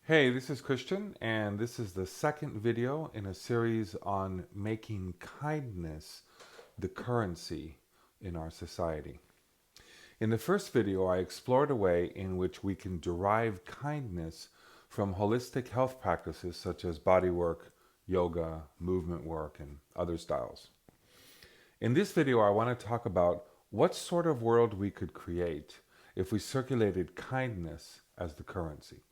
Hey, this is Christian, and this is the second video in a series on making kindness the currency in our society. In the first video, I explored a way in which we can derive kindness from holistic health practices such as bodywork, yoga, movement work, and other styles. In this video, I want to talk about what sort of world we could create if we circulated kindness as the currency.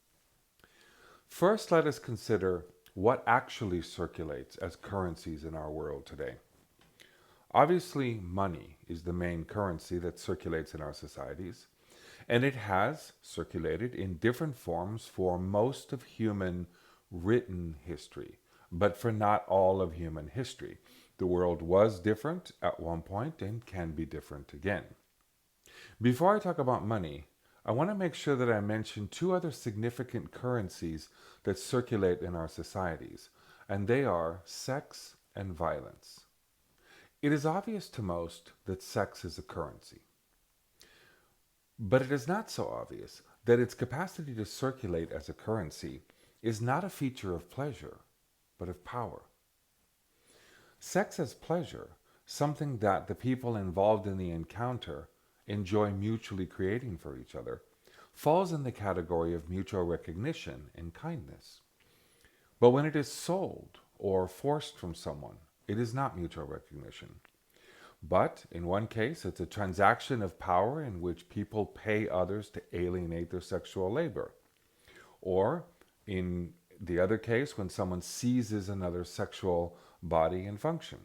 First, let us consider what actually circulates as currencies in our world today. Obviously, money is the main currency that circulates in our societies, and it has circulated in different forms for most of human written history, but for not all of human history. The world was different at one point and can be different again. Before I talk about money, I want to make sure that I mention two other significant currencies that circulate in our societies, and they are sex and violence. It is obvious to most that sex is a currency, but it is not so obvious that its capacity to circulate as a currency is not a feature of pleasure, but of power. Sex as pleasure, something that the people involved in the encounter enjoy mutually creating for each other, falls in the category of mutual recognition and kindness. But when it is sold or forced from someone, it is not mutual recognition. But in one case, it's a transaction of power in which people pay others to alienate their sexual labor. Or in the other case, when someone seizes another's sexual body and function.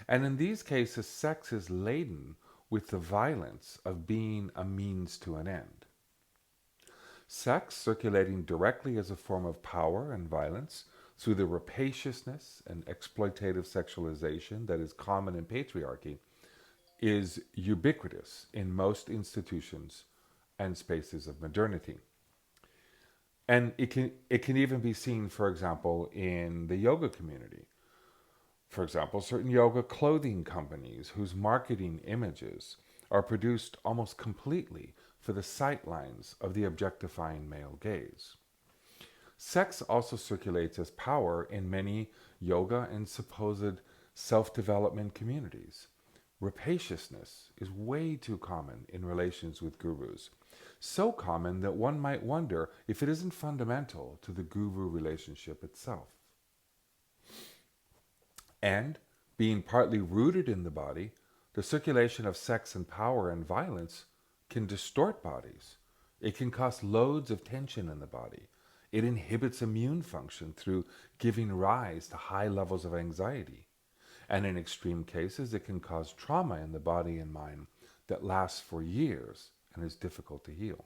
And in these cases, sex is laden with the violence of being a means to an end. Sex circulating directly as a form of power and violence through the rapaciousness and exploitative sexualization that is common in patriarchy is ubiquitous in most institutions and spaces of modernity. And it can even be seen, for example, in the yoga community. For example, certain yoga clothing companies whose marketing images are produced almost completely for the sightlines of the objectifying male gaze. Sex also circulates as power in many yoga and supposed self-development communities. Rapaciousness is way too common in relations with gurus. So common that one might wonder if it isn't fundamental to the guru relationship itself. And, being partly rooted in the body, the circulation of sex and power and violence can distort bodies. It can cause loads of tension in the body. It inhibits immune function through giving rise to high levels of anxiety. And in extreme cases, it can cause trauma in the body and mind that lasts for years and is difficult to heal.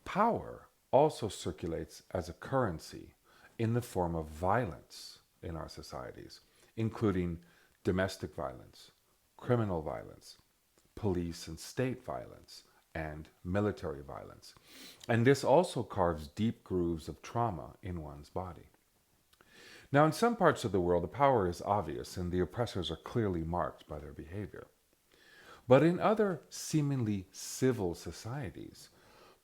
Power also circulates as a currency in the form of violence in our societies, including domestic violence, criminal violence, police and state violence, and military violence. And this also carves deep grooves of trauma in one's body. Now, in some parts of the world, the power is obvious and the oppressors are clearly marked by their behavior. But in other seemingly civil societies,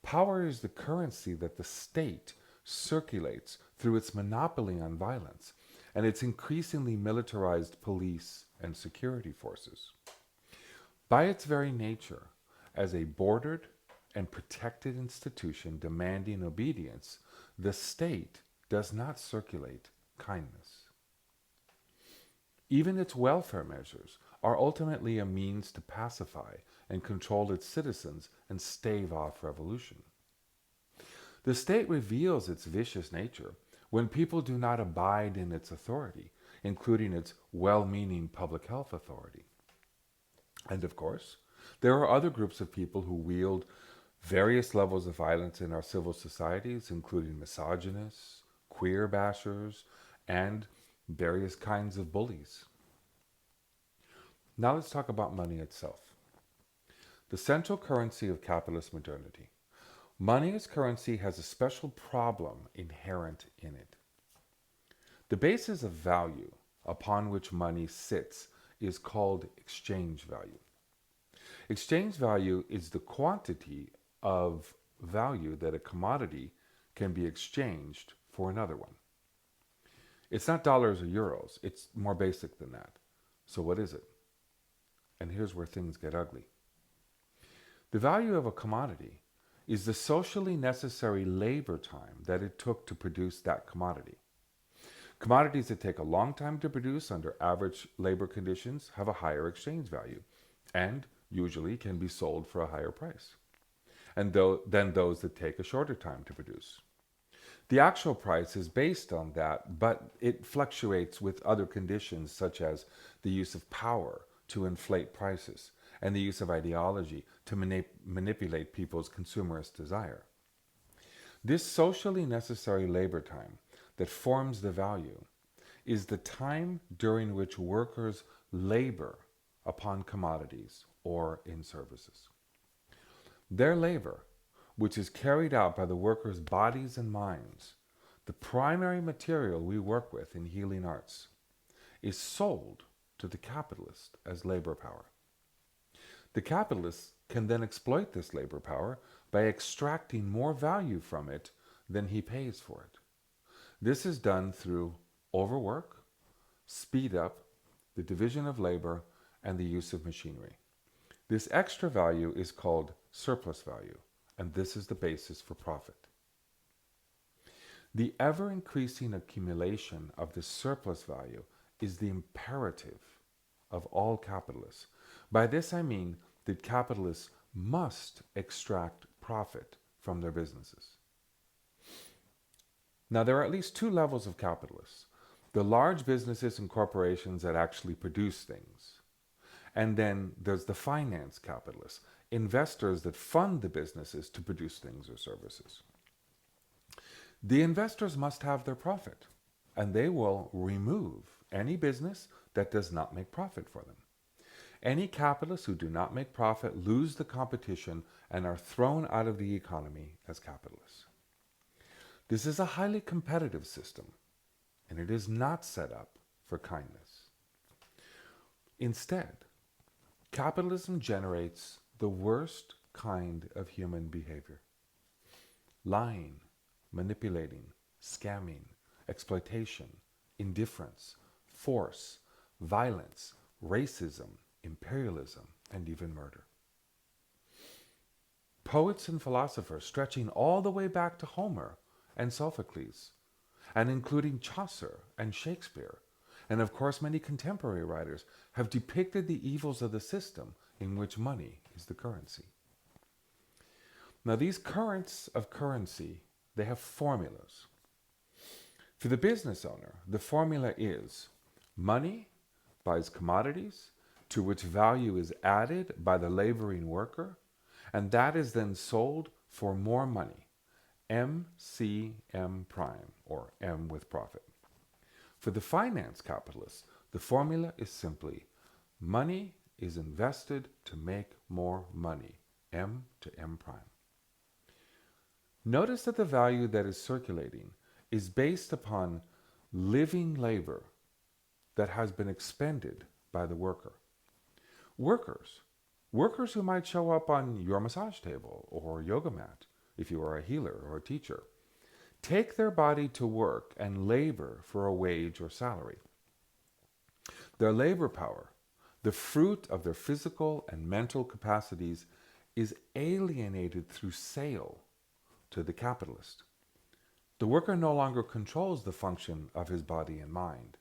power is the currency that the state circulates through its monopoly on violence and its increasingly militarized police and security forces. By its very nature, as a bordered and protected institution demanding obedience, the state does not circulate kindness. Even its welfare measures are ultimately a means to pacify and control its citizens and stave off revolution. The state reveals its vicious nature when people do not abide in its authority, including its well-meaning public health authority. And of course, there are other groups of people who wield various levels of violence in our civil societies, including misogynists, queer bashers, and various kinds of bullies. Now let's talk about money itself. The central currency of capitalist modernity. Money as currency has a special problem inherent in it. The basis of value upon which money sits is called exchange value. Exchange value is the quantity of value that a commodity can be exchanged for another one. It's not dollars or euros. It's more basic than that. So what is it? And here's where things get ugly. The value of a commodity is the socially necessary labor time that it took to produce that commodity. Commodities that take a long time to produce under average labor conditions have a higher exchange value and usually can be sold for a higher price than those that take a shorter time to produce. The actual price is based on that, but it fluctuates with other conditions such as the use of power to inflate prices and the use of ideology to manipulate people's consumerist desire. This socially necessary labor time that forms the value is the time during which workers labor upon commodities or in services. Their labor, which is carried out by the workers' bodies and minds, the primary material we work with in healing arts, is sold to the capitalist as labor power. The capitalist can then exploit this labor power by extracting more value from it than he pays for it. This is done through overwork, speed up, the division of labor, and the use of machinery. This extra value is called surplus value, and this is the basis for profit. The ever-increasing accumulation of this surplus value is the imperative of all capitalists. By this I mean that capitalists must extract profit from their businesses. Now, there are at least two levels of capitalists. The large businesses and corporations that actually produce things. And then there's the finance capitalists, investors that fund the businesses to produce things or services. The investors must have their profit, and they will remove any business that does not make profit for them. Any capitalists who do not make profit lose the competition and are thrown out of the economy as capitalists. This is a highly competitive system, and it is not set up for kindness. Instead, capitalism generates the worst kind of human behavior. Lying, manipulating, scamming, exploitation, indifference, force, violence, racism, imperialism, and even murder. Poets and philosophers stretching all the way back to Homer and Sophocles, and including Chaucer and Shakespeare, and of course many contemporary writers, have depicted the evils of the system in which money is the currency. Now, these currents of currency, they have formulas. For the business owner, the formula is money buys commodities to which value is added by the laboring worker, and that is then sold for more money, MCM prime, or M with profit. For the finance capitalists, the formula is simply money is invested to make more money, M to M prime. Notice that the value that is circulating is based upon living labor that has been expended by the worker. Workers who might show up on your massage table or yoga mat, if you are a healer or a teacher, take their body to work and labor for a wage or salary. Their labor power, the fruit of their physical and mental capacities, is alienated through sale to the capitalist. The worker no longer controls the function of his body and mind.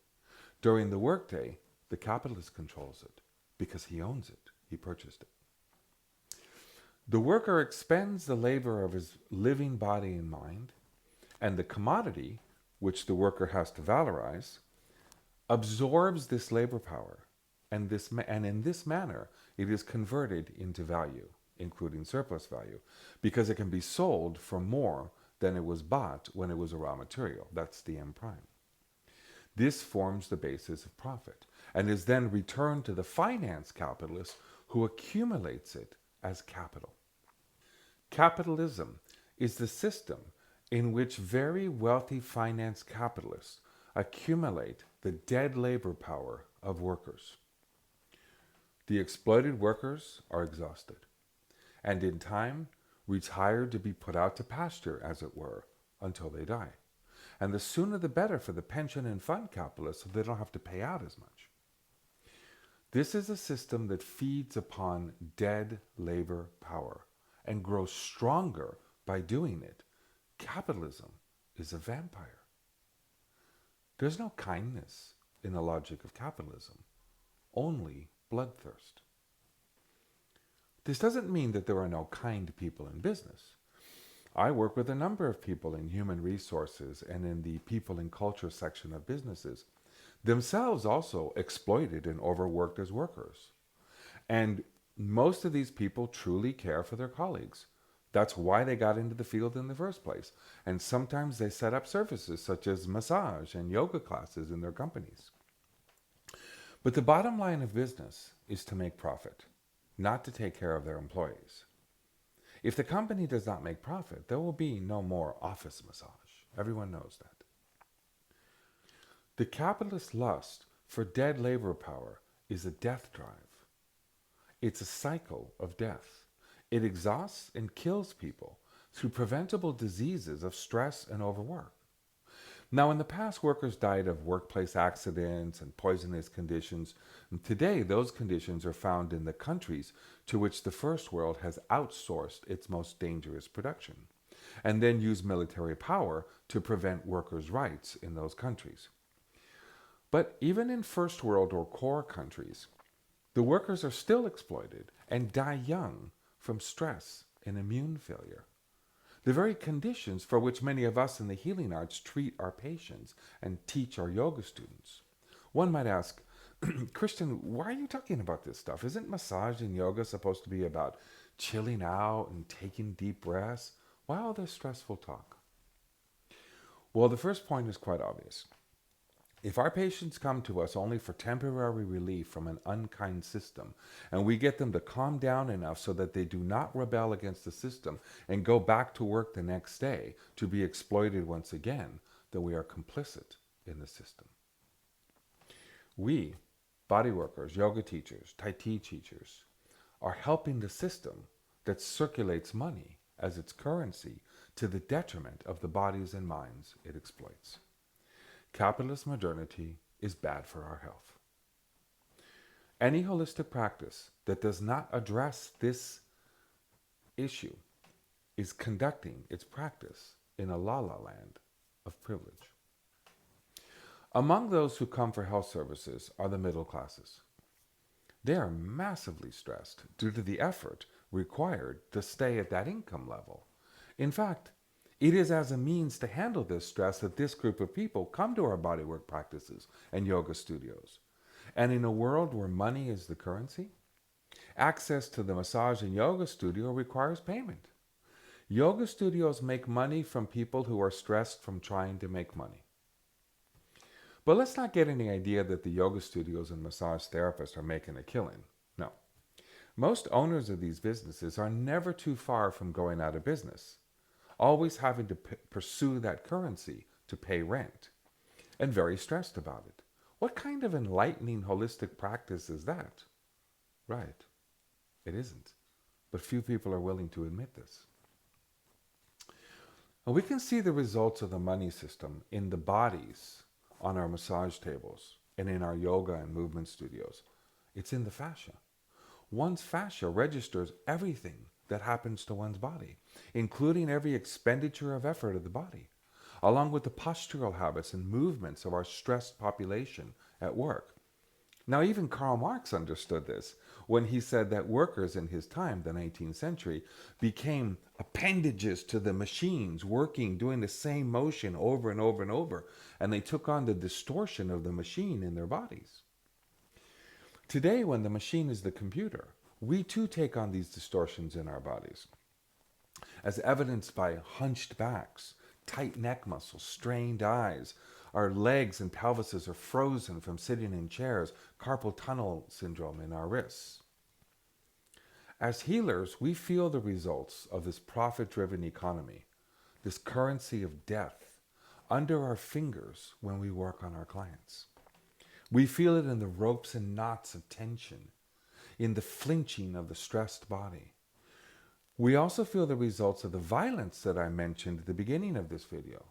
During the workday, the capitalist controls it because he owns it, he purchased it. The worker expends the labor of his living body and mind, and the commodity, which the worker has to valorize, absorbs this labor power, and in this manner it is converted into value, including surplus value, because it can be sold for more than it was bought when it was a raw material. That's the M prime. This forms the basis of profit and is then returned to the finance capitalist, who accumulates it as capital. Capitalism is the system in which very wealthy finance capitalists accumulate the dead labor power of workers. The exploited workers are exhausted, and in time retire to be put out to pasture, as it were, until they die. And the sooner the better for the pension and fund capitalists so they don't have to pay out as much. This is a system that feeds upon dead labor power and grows stronger by doing it. Capitalism is a vampire. There's no kindness in the logic of capitalism, only bloodthirst. This doesn't mean that there are no kind people in business. I work with a number of people in human resources and in the people and culture section of businesses, themselves also exploited and overworked as workers. And most of these people truly care for their colleagues. That's why they got into the field in the first place. And sometimes they set up services such as massage and yoga classes in their companies. But the bottom line of business is to make profit, not to take care of their employees. If the company does not make profit, there will be no more office massage. Everyone knows that. The capitalist lust for dead labor power is a death drive. It's a cycle of death. It exhausts and kills people through preventable diseases of stress and overwork. Now, in the past, workers died of workplace accidents and poisonous conditions. And today, those conditions are found in the countries to which the first world has outsourced its most dangerous production, and then used military power to prevent workers' rights in those countries. But even in first world or core countries, the workers are still exploited and die young from stress and immune failure. The very conditions for which many of us in the healing arts treat our patients and teach our yoga students. One might ask, Christian, why are you talking about this stuff? Isn't massage and yoga supposed to be about chilling out and taking deep breaths? Why all this stressful talk? Well, the first point is quite obvious. If our patients come to us only for temporary relief from an unkind system, and we get them to calm down enough so that they do not rebel against the system and go back to work the next day to be exploited once again, then we are complicit in the system. We, body workers, yoga teachers, Tai Chi teachers, are helping the system that circulates money as its currency to the detriment of the bodies and minds it exploits. Capitalist modernity is bad for our health. Any holistic practice that does not address this issue is conducting its practice in a la-la land of privilege. Among those who come for health services are the middle classes. They are massively stressed due to the effort required to stay at that income level. In fact, it is as a means to handle this stress that this group of people come to our bodywork practices and yoga studios. And in a world where money is the currency, access to the massage and yoga studio requires payment. Yoga studios make money from people who are stressed from trying to make money. But let's not get any idea that the yoga studios and massage therapists are making a killing. No. Most owners of these businesses are never too far from going out of business, always having to pursue that currency to pay rent, and very stressed about it. What kind of enlightening holistic practice is that? Right, it isn't. But few people are willing to admit this. And we can see the results of the money system in the bodies on our massage tables and in our yoga and movement studios. It's in the fascia. One's fascia registers everything that happens to one's body, including every expenditure of effort of the body, along with the postural habits and movements of our stressed population at work. Now, even Karl Marx understood this when he said that workers in his time, the 19th century, became appendages to the machines, working, doing the same motion over and over and over, and they took on the distortion of the machine in their bodies. Today, when the machine is the computer, we too take on these distortions in our bodies, as evidenced by hunched backs, tight neck muscles, strained eyes. Our legs and pelvises are frozen from sitting in chairs, carpal tunnel syndrome in our wrists. As healers, we feel the results of this profit-driven economy, this currency of death, under our fingers when we work on our clients. We feel it in the ropes and knots of tension, in the flinching of the stressed body. We also feel the results of the violence that I mentioned at the beginning of this video.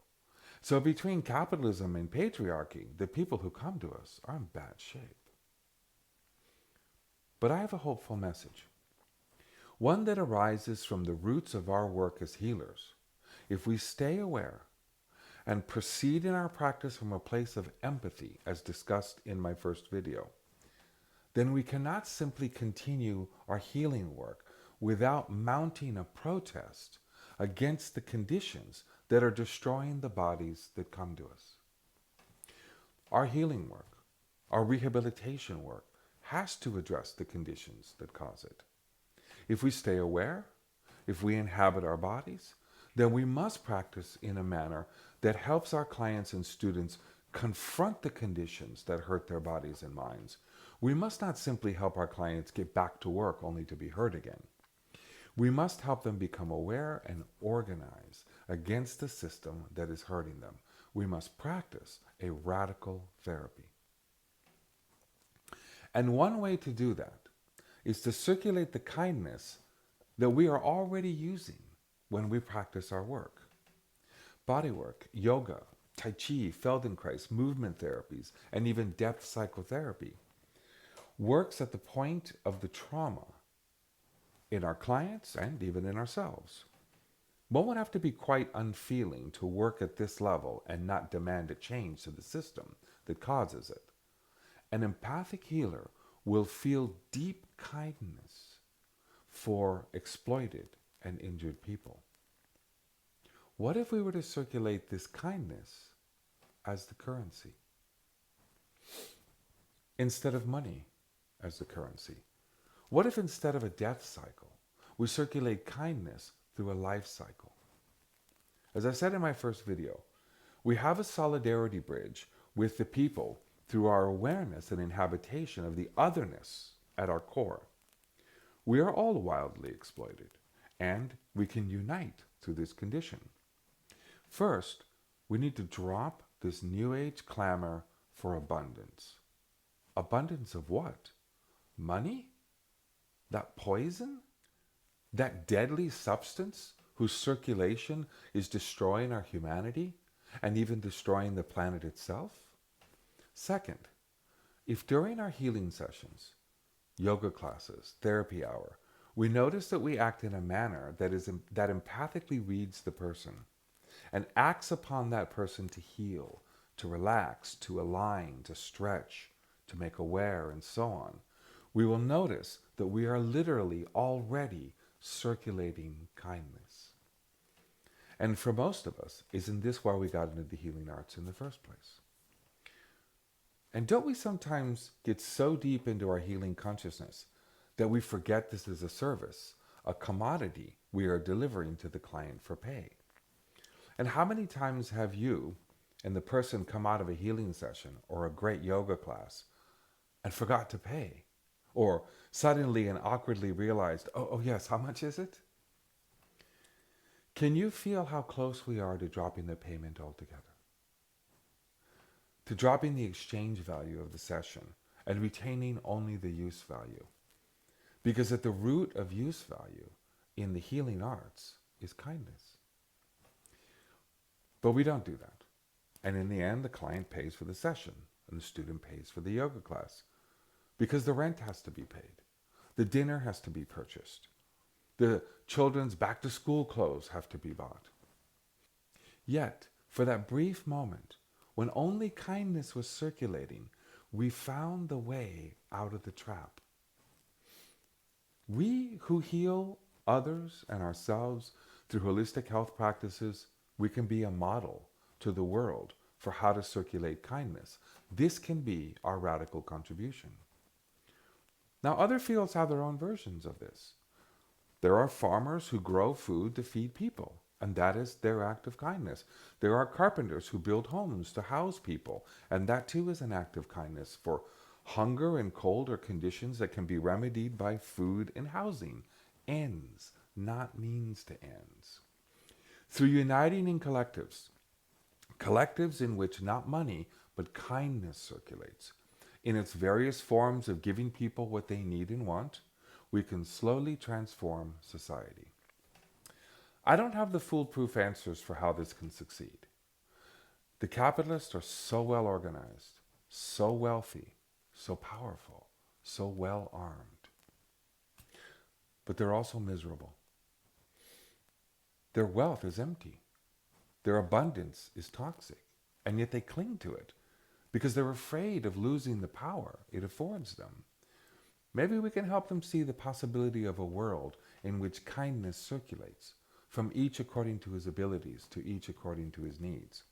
So between capitalism and patriarchy, the people who come to us are in bad shape. But I have a hopeful message, one that arises from the roots of our work as healers. If we stay aware and proceed in our practice from a place of empathy, as discussed in my first video, then we cannot simply continue our healing work without mounting a protest against the conditions that are destroying the bodies that come to us. Our healing work, our rehabilitation work, has to address the conditions that cause it. If we stay aware, if we inhabit our bodies, then we must practice in a manner that helps our clients and students confront the conditions that hurt their bodies and minds. We must not simply help our clients get back to work only to be hurt again. We must help them become aware and organize against the system that is hurting them. We must practice a radical therapy. And one way to do that is to circulate the kindness that we are already using when we practice our work. Bodywork, yoga, Tai Chi, Feldenkrais, movement therapies, and even depth psychotherapy works at the point of the trauma in our clients and even in ourselves. One would have to be quite unfeeling to work at this level and not demand a change to the system that causes it. An empathic healer will feel deep kindness for exploited and injured people. What if we were to circulate this kindness as the currency, instead of money as the currency? What if instead of a death cycle, we circulate kindness through a life cycle? As I said in my first video, we have a solidarity bridge with the people through our awareness and inhabitation of the otherness at our core. We are all wildly exploited, and we can unite through this condition. First, we need to drop this New Age clamor for abundance. Abundance of what? Money? That poison? That deadly substance whose circulation is destroying our humanity and even destroying the planet itself? Second, if during our healing sessions, yoga classes, therapy hour, we notice that we act in a manner that empathically reads the person and acts upon that person to heal, to relax, to align, to stretch, to make aware, and so on, we will notice that we are literally already circulating kindness. And for most of us, isn't this why we got into the healing arts in the first place? And don't we sometimes get so deep into our healing consciousness that we forget this is a service, a commodity we are delivering to the client for pay? And how many times have you and the person come out of a healing session or a great yoga class and forgot to pay? Or suddenly and awkwardly realized, oh yes, how much is it? Can you feel how close we are to dropping the payment altogether? To dropping the exchange value of the session and retaining only the use value? Because at the root of use value in the healing arts is kindness. But we don't do that. And in the end, the client pays for the session and the student pays for the yoga class. Because the rent has to be paid. The dinner has to be purchased. The children's back-to-school clothes have to be bought. Yet, for that brief moment, when only kindness was circulating, we found the way out of the trap. We who heal others and ourselves through holistic health practices, we can be a model to the world for how to circulate kindness. This can be our radical contribution. Now, other fields have their own versions of this. There are farmers who grow food to feed people, and that is their act of kindness. There are carpenters who build homes to house people, and that too is an act of kindness for hunger and cold are conditions that can be remedied by food and housing. Ends, not means to ends. Through uniting in collectives in which not money, but kindness circulates, in its various forms of giving people what they need and want, we can slowly transform society. I don't have the foolproof answers for how this can succeed. The capitalists are so well organized, so wealthy, so powerful, so well armed. But they're also miserable. Their wealth is empty. Their abundance is toxic. And yet they cling to it because they're afraid of losing the power it affords them. Maybe we can help them see the possibility of a world in which kindness circulates, from each according to his abilities, to each according to his needs.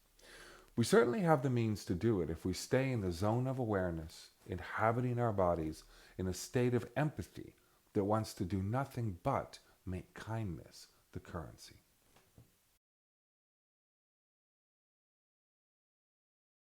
We certainly have the means to do it if we stay in the zone of awareness, inhabiting our bodies in a state of empathy that wants to do nothing but make kindness the currency.